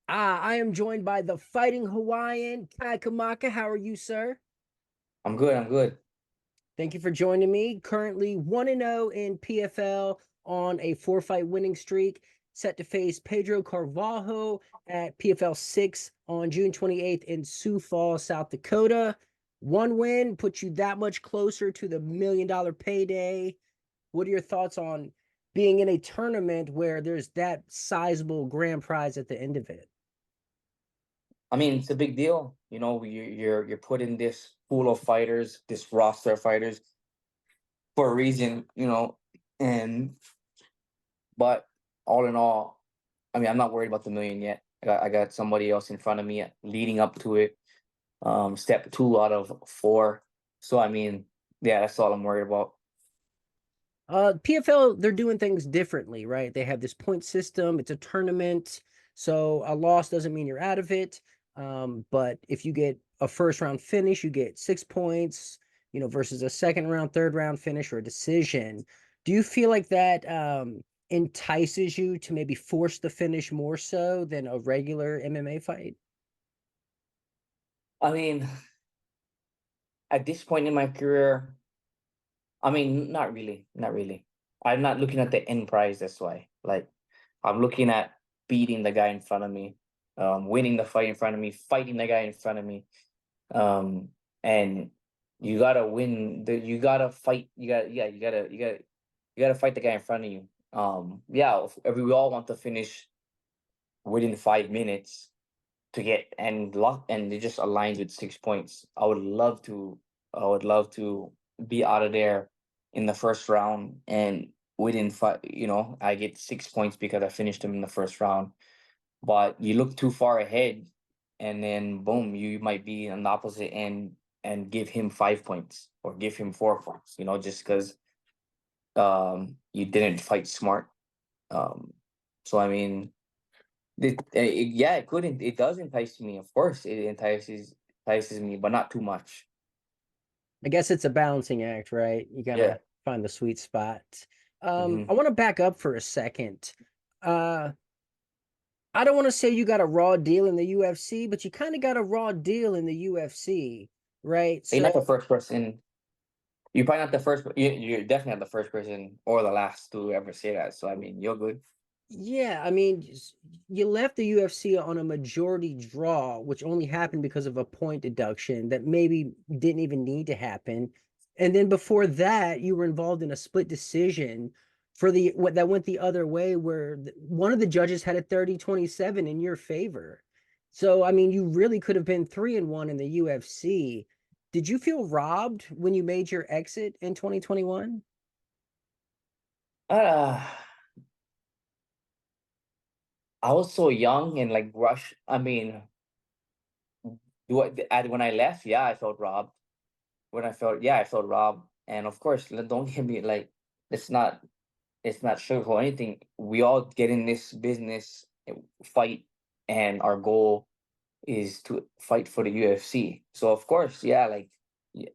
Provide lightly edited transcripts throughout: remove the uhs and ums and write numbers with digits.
I am joined by the Fighting Hawaiian, Kai Kamaka. How are you, sir? I'm good. I'm good. Thank you for joining me. Currently 1-0 in PFL on a four-fight winning streak, set to face Pedro Carvalho at PFL 6 on June 28th in Sioux Falls, South Dakota. One win puts you that much closer to the $1 million payday. What are your thoughts on being in a tournament where there's that sizable grand prize at the end of it? I mean, it's a big deal. You're put in this pool of fighters, this roster of fighters for a reason. And but all in all, I mean, I'm not worried about the million yet. I got somebody else in front of me leading up to it. Step two out of four. So I mean, yeah, that's all I'm worried about. PFL, they're doing things differently, right? They have this point system, it's a tournament. So a loss doesn't mean you're out of it. But if you get a first round finish, you get 6 points, versus a second round, third round finish or a decision. Do you feel like that entices you to maybe force the finish more so than a regular MMA fight? I mean, at this point in my career, I mean, not really, not really. I'm not looking at the end prize. That's why. Like, I'm looking at beating the guy in front of me, winning the fight in front of me, fighting the guy in front of me. And you gotta win. You gotta fight. You gotta fight the guy in front of you. Yeah, we all want to finish within 5 minutes to get and lock, and it just aligns with 6 points. I would love to be out of there in the first round and within five, I get 6 points because I finished him in the first round. But you look too far ahead and then boom, you might be on the opposite end and give him 5 points or give him 4 points, just because you didn't fight smart. Um so I mean, yeah, it does entice me. Of course, it entices me, but not too much. I guess it's a balancing act, right? You Yeah. gotta find the sweet spot. I Hmm. want to back up for a second. Uh, I don't want to say you got a raw deal in the UFC, but you kind of got a raw deal in the UFC, right? You're not the So, first person. You're probably not the first. You're definitely not the first person or the last to ever say that. So I mean, you're good. yeah, I mean, you left the UFC on a majority draw, which only happened because of a point deduction that maybe didn't even need to happen. And then before that, you were involved in a split decision for the what that went the other way, where one of the judges had a 30-27 in your favor. So, I mean, you really could have been 3-1 in the UFC. Did you feel robbed when you made your exit in 2021? Uh, I was so young and like rush. I mean, when I left, yeah, I felt robbed. I felt robbed. And of course, don't get me like, it's not, it's not sugarcoat anything. We all get in this business, fight, and our goal is to fight for the UFC. So of course, yeah, like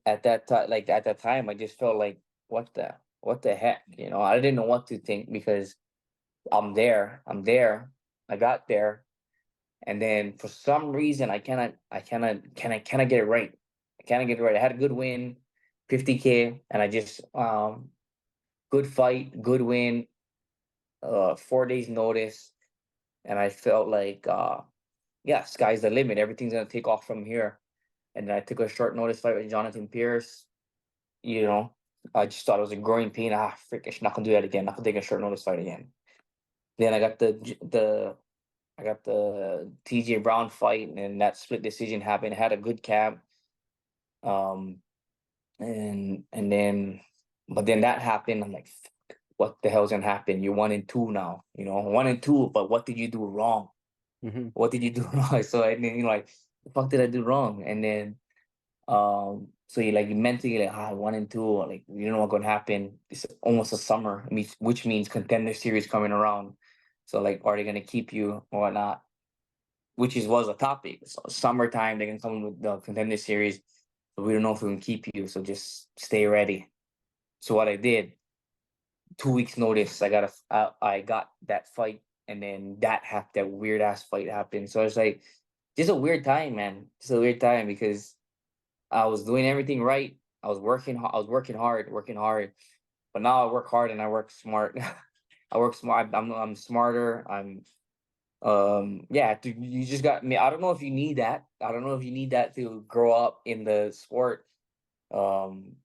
at that time, I just felt like, what the heck, I didn't know what to think because I'm there, I got there, and then for some reason I cannot get it right. I cannot get it right. I had a good win, 50K, and I just good fight, good win, 4 days notice, and I felt like yeah, sky's the limit. Everything's gonna take off from here. And then I took a short notice fight with Jonathan Pierce. You know, I just thought it was a growing pain. Freak, I'm not gonna do that again. Not gonna take a short notice fight again. Then I got the TJ Brown fight, and that split decision happened. I had a good camp. Um, and then, but then that happened. I'm like, "Fuck, what the hell's gonna happen? You're 1-2 now. 1-2. But what did you do wrong? Hmm. What did you do wrong?" So and then like, the fuck did I do wrong? And then so you like mentally like 1-2, like you don't know what's gonna happen. It's almost a summer, which means contender series coming around. So like, are they gonna keep you or not? Which was a topic. So summertime, they can come with the contender series, but we don't know if we can keep you. So just stay ready. So what I did, 2 weeks notice, I got that fight and then that weird ass fight happened. So it's like just a weird time, man. Just a weird time because I was doing everything right. I was working hard. But now I work hard and I work smart. I work smart. I'm smarter. Yeah, you just got me. I don't know if you need that. I don't know if you need that to grow up in the sport. Um,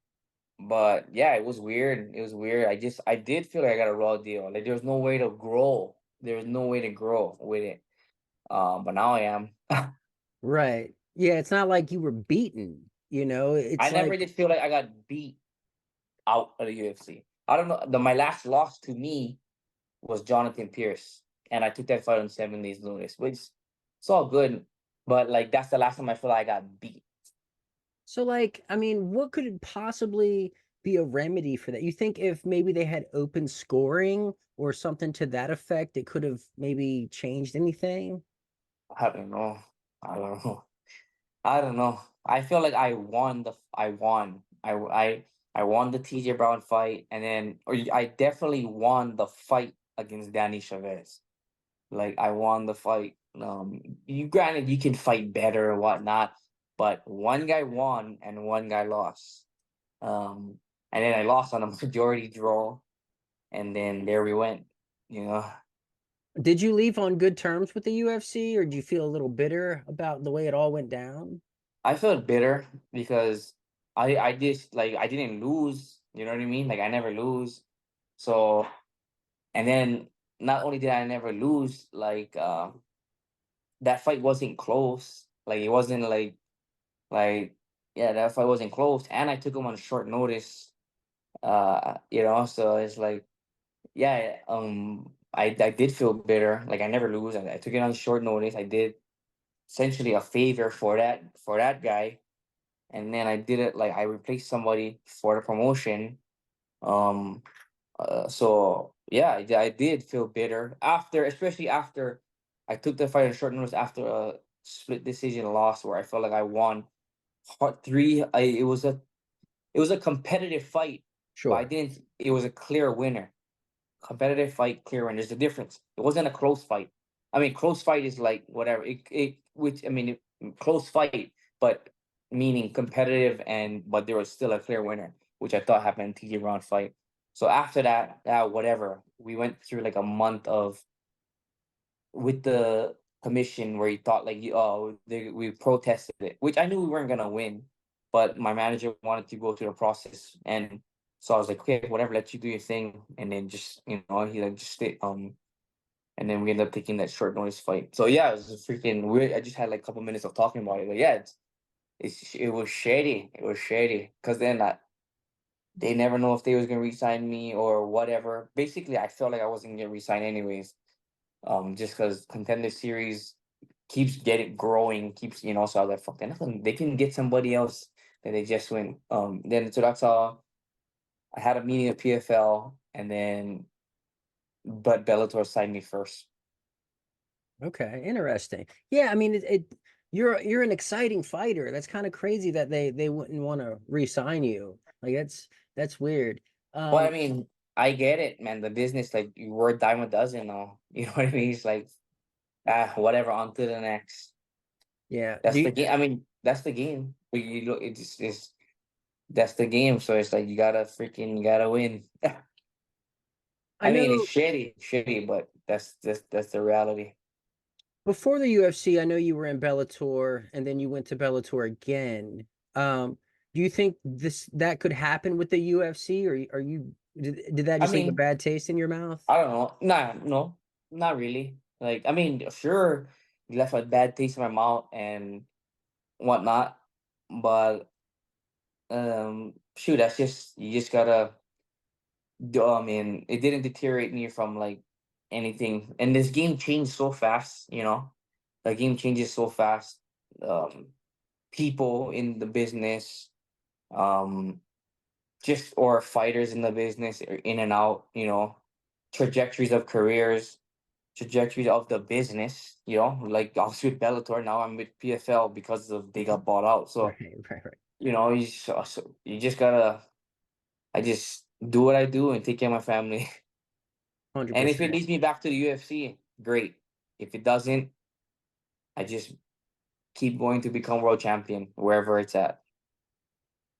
but yeah, it was weird. It was weird. I did feel like I got a raw deal. Like there was no way to grow. There was no way to grow with it. But now I am. Right. Yeah, it's not like you were beaten, you know. I It's never like did feel like I got beat out of the UFC. I don't know. My last loss to me was Jonathan Pierce, and I took that fight on 7 days notice, which it's all good. But like that's the last time I feel like I got beat. so like I mean, what could it possibly be a remedy for that? You think if maybe they had open scoring or something to that effect, it could have maybe changed anything? I don't know. I don't know. I don't know. I feel like I won I won. I won the TJ Brown fight, and then I definitely won the fight against Danny Chavez. Like I won the fight. You granted you can fight better or whatnot, but one guy won and one guy lost. Um, and then I lost on a majority draw, and then there we went. You know, Did you leave on good terms with the UFC, or do you feel a little bitter about the way it all went down? I felt bitter because I just like I didn't lose. You know what I mean? Like I never lose. So and then not only did I never lose, like that fight wasn't close. Like it wasn't like yeah, that fight wasn't close, and I took him on short notice. So it's like yeah, I did feel bitter. Like I never lose. I took it on short notice. I did essentially a favor for that guy, and then I did it like I replaced somebody for the promotion. Um, so yeah, I did feel bitter after, especially after I took the fight on short notice after a split decision loss where I felt like I won. Part three, it was a competitive fight, but I Sure. didn't. It was a clear winner. Competitive fight, clear winner. There's a difference. It wasn't a close fight. I mean, close fight is like whatever. Close fight, but meaning competitive, and but there was still a clear winner, which I thought happened in TJ round fight. So after that, whatever, we went through like a month of with the commission where he thought like we protested it, which I knew we weren't gonna win, but my manager wanted to go through the process, and so I was like, okay, whatever, let you do your thing, and then just he like just stay and then we ended up taking that short notice fight. So yeah, it was just freaking weird. I just had like a couple minutes of talking about it, but yeah, it was shady. It was shady because then they never know if they was gonna resign me or whatever. Basically, I felt like I wasn't gonna resign anyways, just because contender series keeps getting growing, keeps so I was like, fuck that, nothing. They can get somebody else that they just went. Then so that's all. I had a meeting at PFL, and then but Bellator signed me first. Okay, interesting. Yeah, I mean, you're an exciting fighter. That's kind of crazy that they wouldn't want to re-sign you. Like that's weird. Well, I Um, mean, I get it, man. The business, like we're a dime a dozen now. You know what I mean? It's like whatever, on to the next. yeah. That's the game. I mean, that's the game. But you look, it's that's the game. So it's like you gotta win. I I mean, it's know shitty, but that's the reality. before the UFC, I know you were in Bellator and then you went to Bellator again. Do you think that could happen with the UFC, or are you did that I just leave a mean, bad taste in your mouth? I don't know. Nah, no, not really. Like, I mean, sure, you left a bad taste in my mouth and whatnot, but shoot, that's just you just gotta. I mean, it didn't deteriorate me from like anything. And this game changed so fast. The game changes so fast. Um, People in the business, um, just or fighters in the business are in and out. Trajectories of careers, trajectories of the business. Like I was with Bellator, now I'm with PFL because of they got bought out. So Right, right, right. you just gotta. I just do what I do and take care of my family. And if it 100%. leads me back to the UFC, great. If it doesn't, I just keep going to become world champion wherever it's at,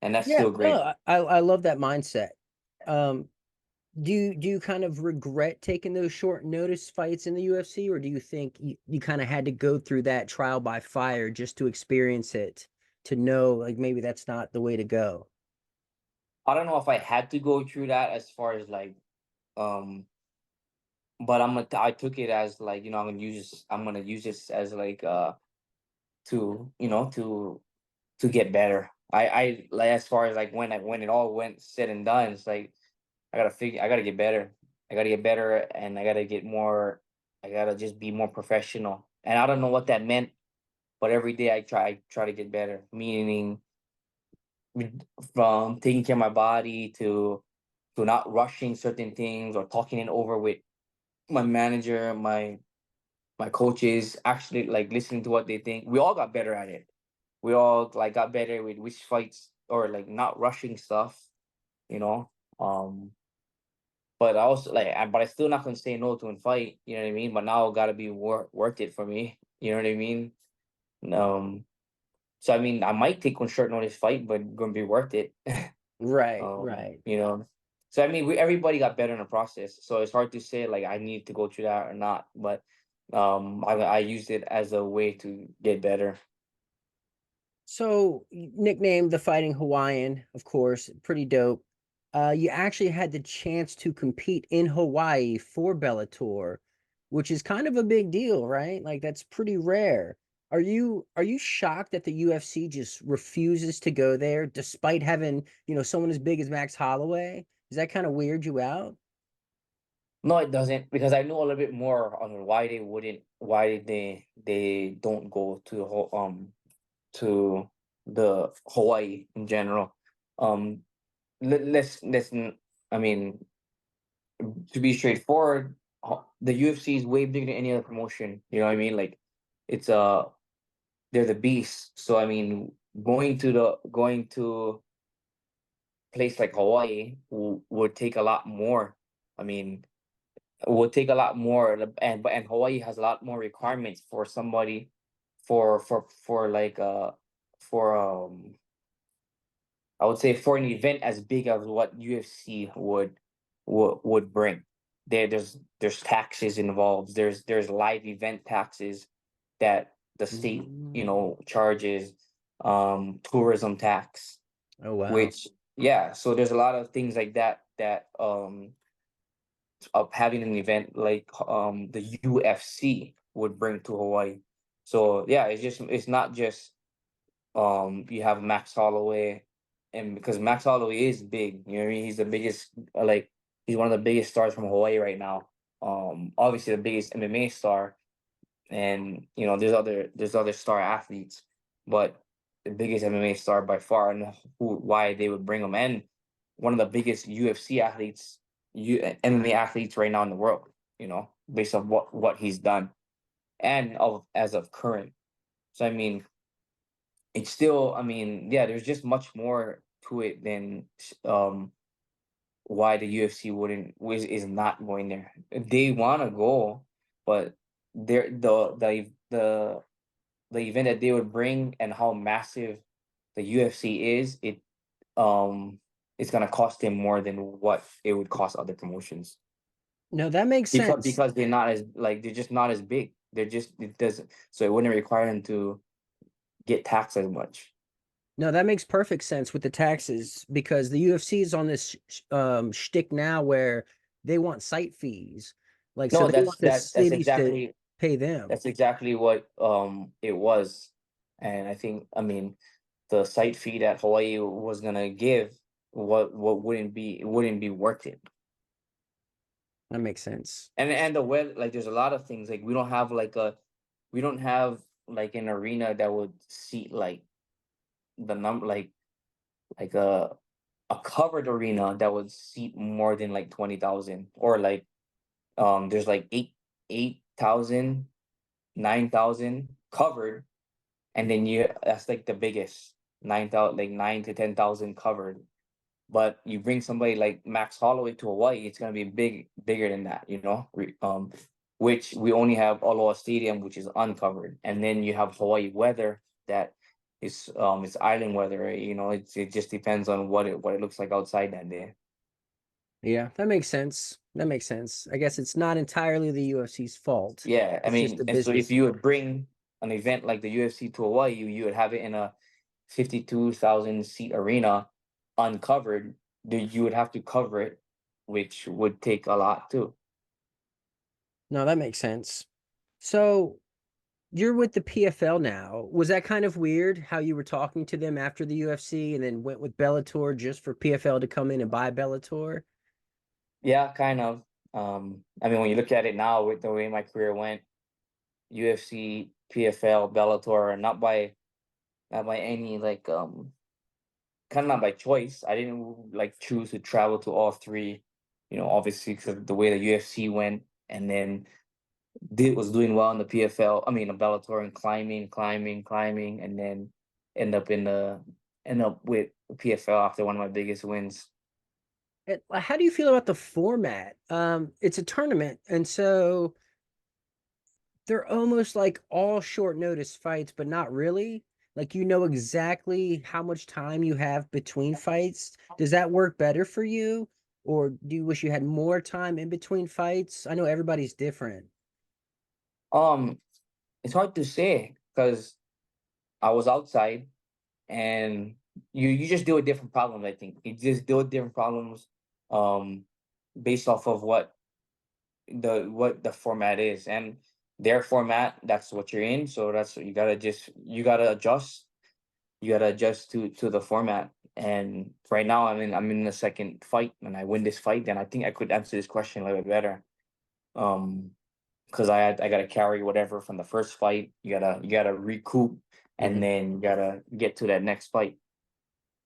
and that's Yeah, still no, great. I love that mindset. Um, do you kind of regret taking those short notice fights in the UFC, or do you think you kind of had to go through that trial by fire just to experience it, to know like maybe that's not the way to go? I don't know if I had to go through that as far as like, um, but I took it as like, I'm gonna use this as like to to get better. I like, as far as like when it all went said and done, it's like I gotta get better. I gotta get better, and I gotta just be more professional. And I don't know what that meant, but every day I try to get better. Meaning from taking care of my body to not rushing certain things or talking it over with my manager, my coaches, actually like listening to what they think. We all got better at it. We all like got better with which fights or like not rushing stuff, you know. Um, but I also but I still not gonna say no to a fight. You know what I mean? But now it gotta be worth it for me. You know what I mean? Um, so I mean, I might take one short notice fight, but gonna be worth it. Right, right. You know. So I mean, everybody got better in the process. So it's hard to say like I need to go through that or not. But I used it as a way to get better. So, nicknamed the Fighting Hawaiian, of course, pretty dope. You actually had the chance to compete in Hawaii for Bellator, which is kind of a big deal, right? Like that's pretty rare. Are you shocked that the UFC just refuses to go there despite having, someone as big as Max Holloway? Does that kind of weird you out? No, it doesn't, because I know a little bit more on why they don't go to to the Hawaii in general. Um, I mean, to be straightforward, the UFC is way bigger than any other promotion. You know what I mean? Like, it's they're the beast. So I mean, going to place like Hawaii would take a lot more. I mean, would take a lot more, and Hawaii has a lot more requirements for somebody for like for I would say for an event as big as what UFC would bring. There's taxes involved. There's live event taxes that the state, Mm. charges, tourism tax, Oh wow. which, yeah, so there's a lot of things like that of having an event like the UFC would bring to Hawaii. So yeah, it's not just you have Max Holloway, and because Max Holloway is big, you know what I mean? He's the biggest, he's one of the biggest stars from Hawaii right now. Obviously the biggest MMA star, and there's other star athletes, but the biggest MMA star by far, and why they would bring him, and one of the biggest UFC athletes, MMA athletes right now in the world, based on what he's done, and of as of current. So I mean, it's still, I mean, yeah, there's just much more to it than why the UFC is not going there. They want to go, but they're the event that they would bring and how massive the UFC is, it's gonna cost them more than what it would cost other promotions, No, that makes because sense. they're just not as big. It doesn't, so it wouldn't require them to get taxed as much. No, that makes perfect sense with the taxes because the UFC is on this shtick now where they want site fees. Like, so No, they want the cities to pay them. that's exactly what it was. And I think, I mean, the site fee that Hawaii was gonna give, what wouldn't be worth it. That makes sense. And the weather, like, there's a lot of things, like we don't have like an arena that would seat like the number like a covered arena that would seat more than like 20,000, or like there's like 8,000, 9,000 covered, and then that's like the biggest, 9,000, like 9 to 10,000 covered. But you bring somebody like Max Holloway to Hawaii, it's gonna be bigger than that, which we only have Aloha Stadium, which is uncovered, and then you have Hawaii weather that is it's island weather. Right? You know, it just depends on what it looks like outside that day. Yeah, that makes sense. That makes sense. I guess it's not entirely the UFC's fault. Yeah, I It's just mean, a and so if business. you would bring an event like the UFC to Hawaii, you would have it in a 52,000 seat arena uncovered. You would have to cover it, which would take a lot too. No, that makes sense. So you're with the PFL now. Was that kind of weird how you were talking to them after the UFC and then went with Bellator just for PFL to come in and buy Bellator? Yeah, kind of. I mean, when you look at it now with the way my career went, UFC, PFL, Bellator, not by any like kind of not by choice. I didn't like choose to travel to all three, you know, obviously because of the way the UFC went, and then did was doing well in the PFL. I mean, the Bellator and climbing, and then end up in the end up with PFL after one of my biggest wins. How do you feel about the format? It's a tournament, and so they're almost like all short notice fights, but not really. Like you know exactly how much time you have between fights. Does that work better for you? Or do you wish you had more time in between fights? I know everybody's different. Um, it's hard to say because I was outside, and you just deal with different problems. I think you just deal with different problems, um, based off of what the format is, and their format, that's what you're in, so that's what you gotta adjust. You gotta adjust to the format. And right now I'm in the second fight, and I win this fight, then I think I could answer this question a little bit better. um because I gotta carry whatever from the first fight. You gotta recoup, and Mhm. then you gotta get to that next fight.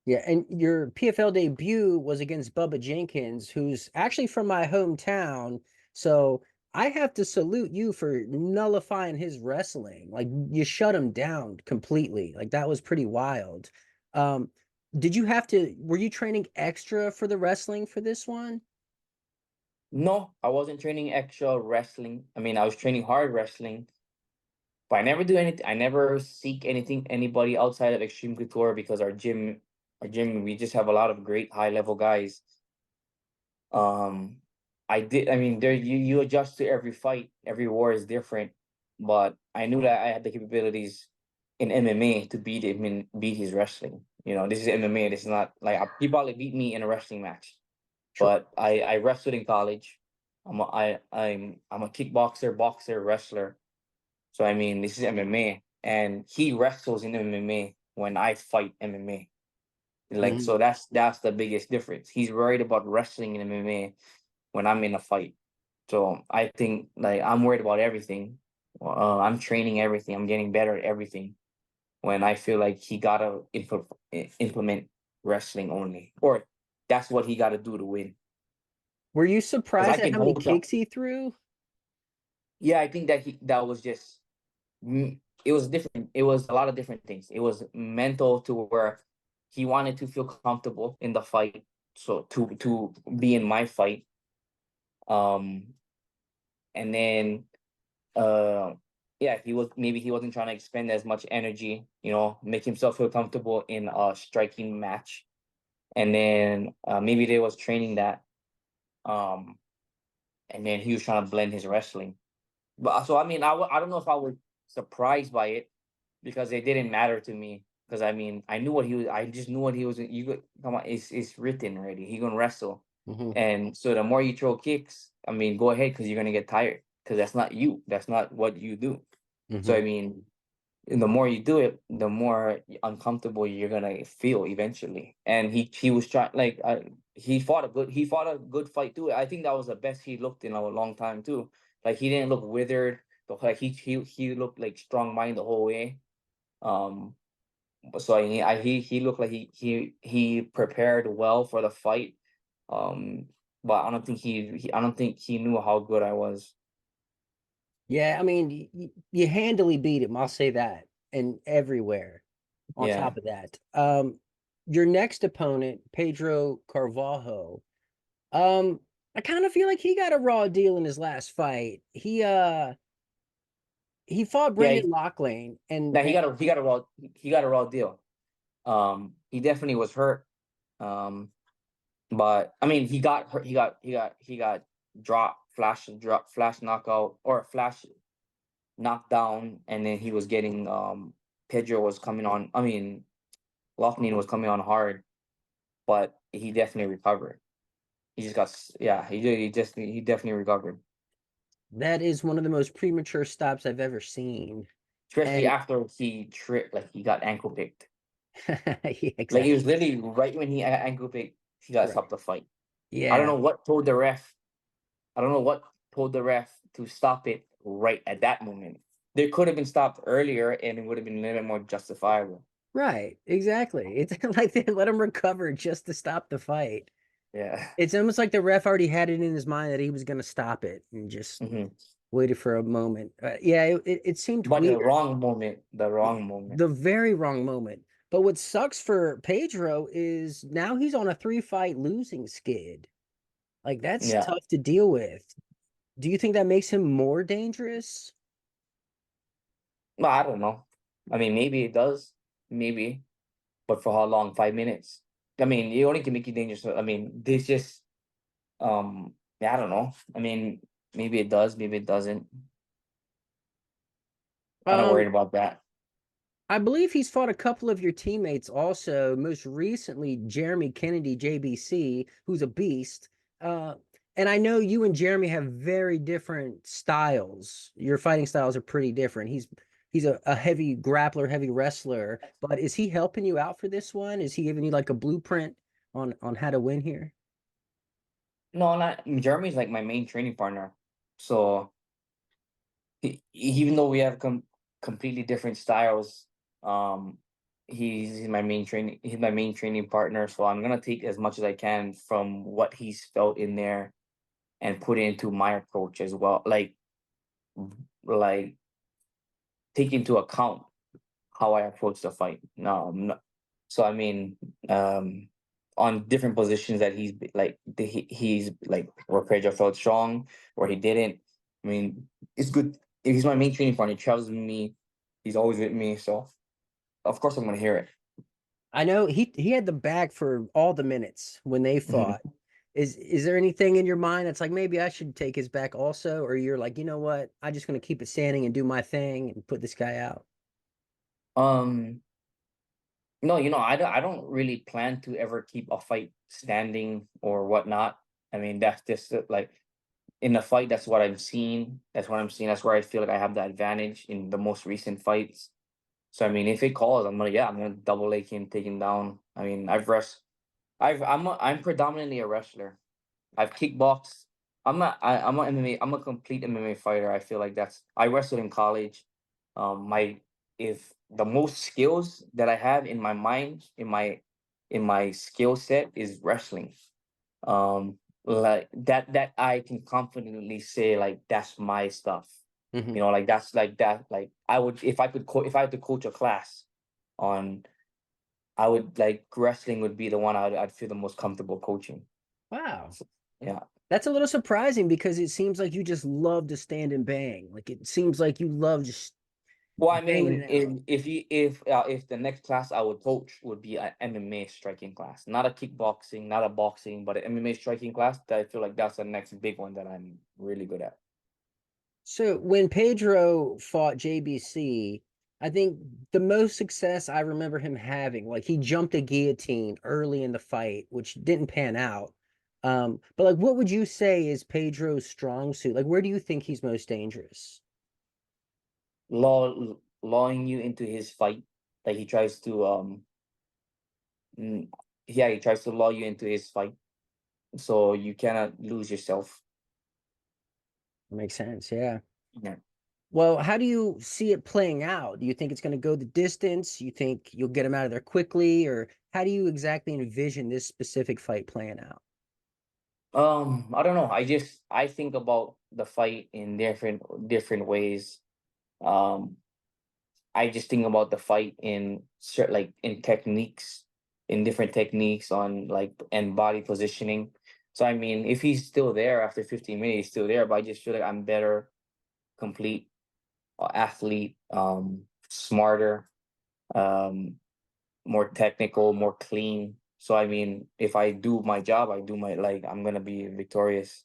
Yeah, and your PFL debut was against Bubba Jenkins, who's actually from my hometown. So I have to salute you for nullifying his wrestling. Like you shut him down completely. Like that was pretty wild. Um, did you have to, were you training extra for the wrestling for this one? No, I wasn't training extra wrestling. I mean, I was training hard wrestling, but I never do anything. I never seek anybody outside of Extreme Couture because our gym, we just have a lot of great high level guys. Um, I mean, there you adjust to every fight. Every war is different, but I knew that I had the capabilities in MMA to beat him and beat his wrestling. You know, this is MMA. This is not like he probably beat me in a wrestling match, Sure. but I wrestled in college. I'm a kickboxer, boxer, wrestler. So I mean, this is MMA, and he wrestles in MMA when I fight MMA. Like, Mhm. so that's the biggest difference. He's worried about wrestling in MMA when I'm in a fight. So I think like I'm worried about everything. I'm training everything. I'm getting better at everything. When I feel like he gotta implement wrestling only, or that's what he gotta do to win. Were you Because I surprised at can how many hold up. kicks he threw? Yeah, I think that was just it was different. It was a lot of different things. It was mental to where he wanted to feel comfortable in the fight, so to be in my fight. Um, and then uh, yeah, he wasn't trying to expend as much energy, you know, make himself feel comfortable in a striking match. And then maybe they was training that, um, and then he was trying to blend his wrestling. But so I mean, I don't know if I was surprised by it because it didn't matter to me. Because I mean, I knew what he was. I just knew what he was. Come on, it's written already. He gonna wrestle, Mhm. and so the more you throw kicks, I mean, go ahead because you're gonna get tired because that's not you. That's not what you do. So I Mhm. mean, and the more you do it, the more uncomfortable you're gonna feel eventually. And he was trying like he fought a good fight too. I think that was the best he looked in a long time too. Like he didn't look withered, but like he looked like strong mind the whole way. Um, so he looked like he prepared well for the fight. Um, but I don't think he knew how good I was. Yeah, I mean, you handily beat him. I'll say that, and everywhere. On Yeah. top of that, your next opponent, Pedro Carvalho. Um, I kind of feel like he got a raw deal in his last fight. He fought Yeah, Brendan Loughlin now and he got a raw deal. He definitely was hurt. But I mean, he got hurt. He got flash knockout or flash knocked down, and then he was getting Pedro was coming on. I mean, Loughnane was coming on hard, but he definitely recovered. He just got yeah, he did. He definitely recovered, that is one of the most premature stops I've ever seen. especially And after he tripped, like he got ankle picked. yeah, Like it exactly. was literally right when he ankle picked, he got Right. stopped the fight. I don't Yeah. know what told the ref. I don't know what told the ref to stop it right at that moment. They could have been stopped earlier, and it would have been a little bit more justifiable. Right. Exactly. It's like they let him recover just to stop the fight. Yeah. It's almost like the ref already had it in his mind that he was going to stop it and just Hmm. waited for a moment. Yeah, it seemed But the weird. wrong moment, the wrong moment. The very wrong moment. But what sucks for Pedro is now he's on a 3-fight losing skid. Like that's Yeah. tough to deal with. Do you think that makes him more dangerous? Well, I don't know. I mean, maybe it does. Maybe. But for how long? 5 minutes. I mean, it only can make you dangerous. I mean, this just yeah, I don't know. I mean, maybe it does, maybe it doesn't. Kind of Um, worried about that. I believe he's fought a couple of your teammates also, most recently Jeremy Kennedy, JBC, who's a beast. Uh, and I know you and Jeremy have very different styles. Your fighting styles are pretty different. He's a heavy grappler, heavy wrestler, but is he helping you out for this one? Is he giving you like a blueprint on how to win here? No, not Jeremy's like my main training partner. So even though we have completely different styles, um, he's my main training partner. So I'm gonna take as much as I can from what he's felt in there and put it into my approach as well. Like take into account how I approach the fight. No, so I mean, on different positions that he's like where Pedro felt strong, where he didn't. I mean, it's good. If he's my main training partner, he travels with me. He's always with me, so of course I'm gonna hear it. I know he had the bag for all the minutes when they Mhm. fought. Is there anything in your mind that's like maybe I should take his back also, or you're like, you know what, I'm just gonna keep it standing and do my thing and put this guy out? Um, no, I don't really plan to ever keep a fight standing or whatnot. I mean, that's just like in the fight, that's what I'm seeing. That's what I'm seeing. That's where I feel like I have the advantage in the most recent fights. So I mean, if it calls, I'm gonna double leg him, take him down. I mean, I'm predominantly a wrestler. I've kickboxed. I'm a MMA. I'm a complete MMA fighter. I feel like I wrestled in college. My if the most skills that I have in my mind, in my skill set is wrestling. Um, like that I can confidently say like that's my stuff. Hmm. Like that's like that. Like I would if I had to coach a class on, I would like wrestling would be the one I'd feel the most comfortable coaching. Wow, So, yeah. that's a little surprising because it seems like you just love to stand and bang. Like it seems like you love just Well, I banging mean, it out. if the next class I would coach would be an MMA striking class, not a kickboxing, not a boxing, but an MMA striking class, that I feel like that's the next big one that I'm really good at. So when Pedro fought JBC, I think the most success I remember him having, like he jumped a guillotine early in the fight, which didn't pan out. But like what would you say is Pedro's strong suit? Like where do you think he's most dangerous? Lawing you into his fight, like he tries to mm, yeah, he tries to law you into his fight, so you cannot lose yourself. Makes sense, yeah. Yeah. Well, how do you see it playing out? Do you think it's going to go the distance? You think you'll get him out of there quickly, or how do you exactly envision this specific fight playing out? I don't know. I think about the fight in different ways. Um, I just think about the fight in like in techniques, in different techniques on like and body positioning. So I mean, if he's still there after 15 minutes, he's still there. But I just feel like I'm better, complete athlete, smarter, um, more technical, more clean. So I mean, if I do my job, I do my like, I'm gonna be victorious.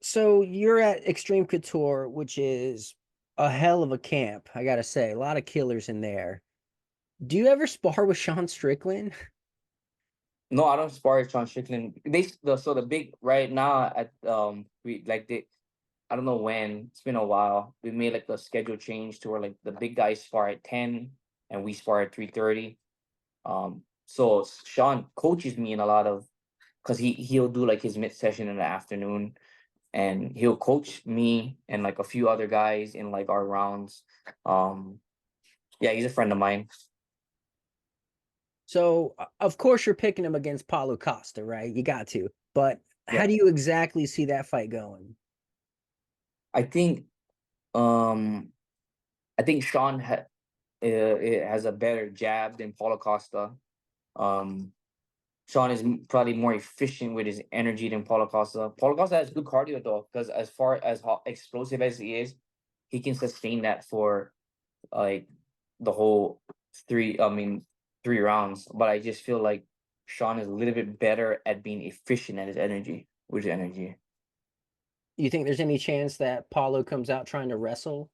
So you're at Extreme Couture, which is a hell of a camp, I gotta say. A lot of killers in there. Do you ever spar with Sean Strickland? No, I don't spar with Sean Strickland. So the big right now at we like they I don't know when, it's been a while. We made like a schedule change to where like the big guys spar at 10 and we spar at 3:30. So Sean coaches me in a lot of, because he'll do like his mid session in the afternoon, and he'll coach me and like a few other guys in like our rounds. Um, yeah, he's a friend of mine. So, of course, you're picking him against Paulo Costa, right? You got to. But how Yeah, do you exactly see that fight going? I think um I think it has a better jab than Paulo Costa. Um, Sean is probably more efficient with his energy than Paulo Costa. Paulo Costa has good cardio though, because as far as how explosive as he is, he can sustain that for like the whole three. I mean, 3 rounds. But I just feel like Sean is a little bit better at being efficient at his energy, with his energy. You think there's any chance that Paulo comes out trying to wrestle?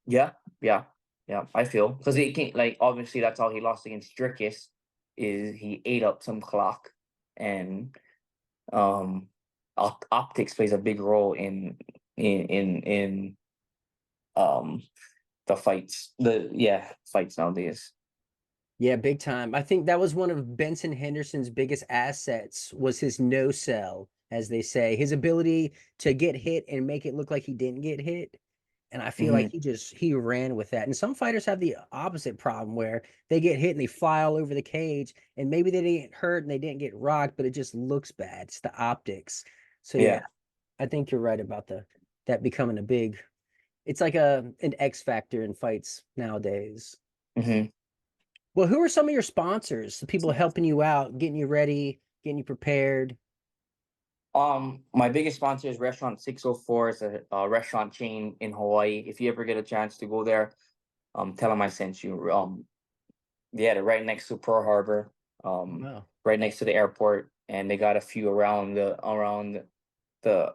Yeah, yeah, yeah. I feel because he can't, like, obviously that's how he lost against Dricus, is he ate up some clock, and um optics plays a big role in um the fights, fights nowadays. Yeah, big time. I think that was one of Benson Henderson's biggest assets was his no sell, as they say, his ability to get hit and make it look like he didn't get hit. And I feel like Hmm. he ran with that. And some fighters have the opposite problem where they get hit and they fly all over the cage, and maybe they didn't get hurt and they didn't get rocked, but it just looks bad. It's the optics. So yeah, Yeah. I think you're right about that becoming a big. It's like an X factor in fights nowadays. Hmm. Well, who are some of your sponsors? The people helping you out, getting you ready, getting you prepared. My biggest sponsor is Restaurant 604. It's a restaurant chain in Hawaii. If you ever get a chance to go there, tell them I sent you. Yeah, they're right next to Pearl Harbor, Wow, right next to the airport, and they got a few the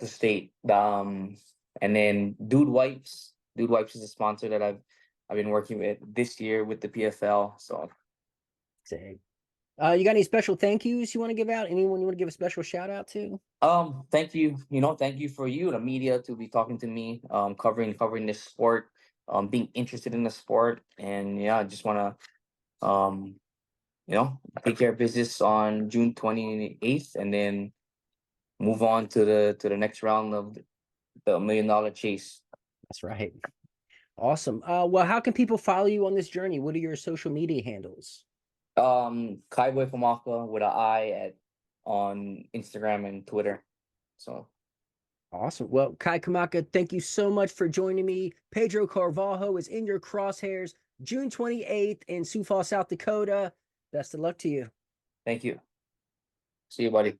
the state. And then Dude Wipes is a sponsor that I've been working with this year with the PFL. So say. You got any special thank yous you want to give out? Anyone you want to give a special shout out to? thank you. Thank you for you, the media, to be talking to me, covering this sport, being interested in the sport, and yeah, I just want to take care of business on June 28th, and then move on to the next round of the $1 million chase. That's right. Awesome. Well, how can people follow you on this journey? What are your social media handles? Kai Kamaka with an I at on Instagram and Twitter. So Awesome. Well, Kai Kamaka, thank you so much for joining me. Pedro Carvalho is in your crosshairs June 28th in Sioux Falls, South Dakota. Best of luck to you. thank you. See you, buddy.